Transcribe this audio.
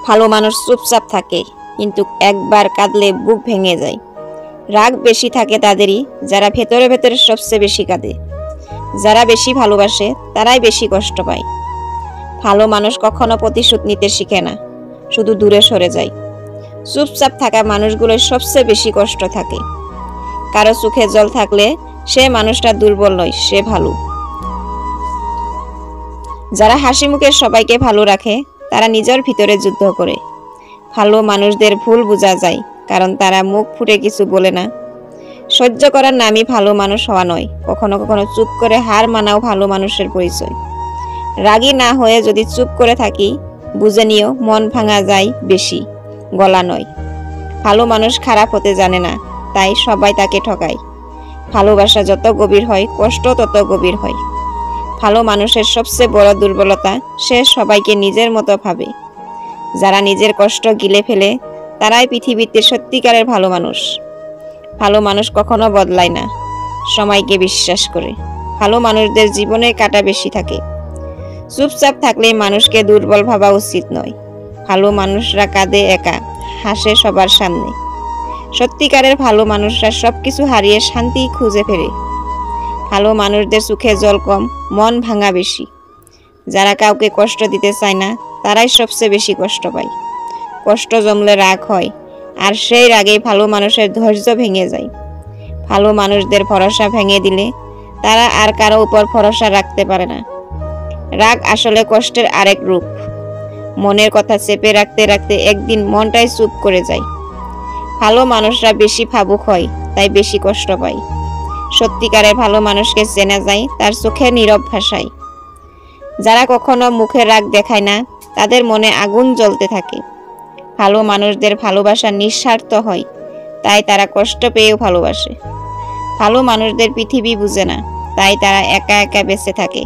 ভালো মানুষ চুপচাপ থাকে, কিন্তু একবার কাঁদলে বুক ভেঙে যায়। রাগ বেশি থাকে তাদেরই যারা ভেতরে ভেতরে সবচেয়ে বেশি কাঁদে। যারা বেশি ভালোবাসে তারাই বেশি কষ্ট পায়। ভালো মানুষ কখনো প্রতিশোধ নিতে শিখে না, শুধু দূরে সরে যায়। চুপচাপ থাকা মানুষগুলোর সবচেয়ে বেশি কষ্ট থাকে। কারো চোখে জল থাকলে সে মানুষটা দুর্বল নয়, সে ভালো। যারা হাসি মুখে সবাইকে ভালো রাখে তারা নিজের ভিতরে যুদ্ধ করে। ভালো মানুষদের ভুল বোঝা যায়, কারণ তারা মুখ ফুটে কিছু বলে না। সহ্য করার নামই ভালো মানুষ হওয়া নয়, কখনো কখনো চুপ করে হার মানাও ভালো মানুষের পরিচয়। রাগী না হয়ে যদি চুপ করে থাকি, বুঝে নিও মন ভাঙা যায় বেশি, গলা নয়। ভালো মানুষ খারাপ হতে জানে না, তাই সবাই তাকে ঠকায়। ভালোবাসা যত গভীর হয়, কষ্ট তত গভীর হয়। ভালো মানুষের সবচেয়ে বড় দুর্বলতা, সে সবাইকে নিজের মতো ভাবে। যারা নিজের কষ্ট গিলে ফেলে তারাই পৃথিবীতে সত্যিকারের ভালো মানুষ। ভালো মানুষ কখনো বদলায় না, সময়কে বিশ্বাস করে। ভালো মানুষদের জীবনে কাঁটা বেশি থাকে। চুপচাপ থাকলে মানুষকে দুর্বল ভাবা উচিত নয়। ভালো মানুষরা কাঁদে একা, হাসে সবার সামনে। সত্যিকারের ভালো মানুষরা সবকিছু হারিয়ে শান্তি খুঁজে ফেরে। ভালো মানুষদের চোখে জল কম, মন ভাঙা বেশি। যারা কাউকে কষ্ট দিতে চায় না তারাই সবচেয়ে বেশি কষ্ট পায়। কষ্ট জমলে রাগ হয়, আর সেই রাগেই ভালো মানুষের ধৈর্য ভেঙে যায়। ভালো মানুষদের ভরসা ভেঙে দিলে তারা আর কারো উপর ভরসা রাখতে পারে না। রাগ আসলে কষ্টের আরেক রূপ। মনের কথা চেপে রাখতে রাখতে একদিন মনটাই চুপ করে যায়। ভালো মানুষরা বেশি ভাবুক হয়, তাই বেশি কষ্ট পায়। সত্যিকারের ভালো মানুষকে চেনা যায় তার চোখের নীরব ভাষায়। যারা কখনো মুখে রাগ দেখায় না তাদের মনে আগুন জ্বলতে থাকে। ভালো মানুষদের ভালোবাসা নিঃস্বার্থ হয়, তাই তারা কষ্ট পেয়েও ভালোবাসে। ভালো মানুষদের পৃথিবী বুঝে না, তাই তারা একা একা বেঁচে থাকে।